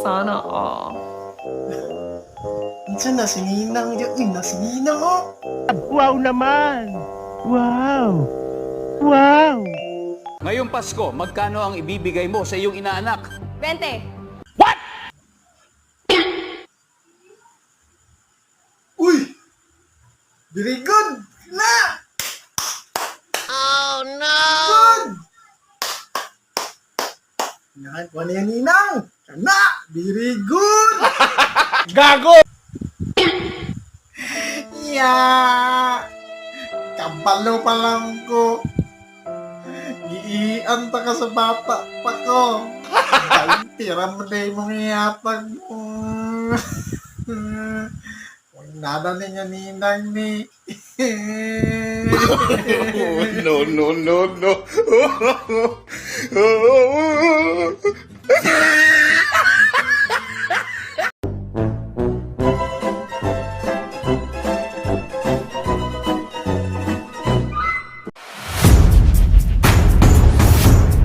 Sana all. Minsan na si Ninang yun. Na si Ninang oh. Wow naman! Wow! Wow! Ngayong Pasko, magkano ang ibibigay mo sa iyong inaanak? 20. Uy! Very good! Na! Oh no! Good! Nakakuha na yan, Ninang! Kana! Very good! Gago! Yeah! Kabalo pa lang ko. Iianta ka sa bata pa ko. Dahil tira mo na yung mga yatag mo. Huwag nada niya Ninang ni. No, no, no, no.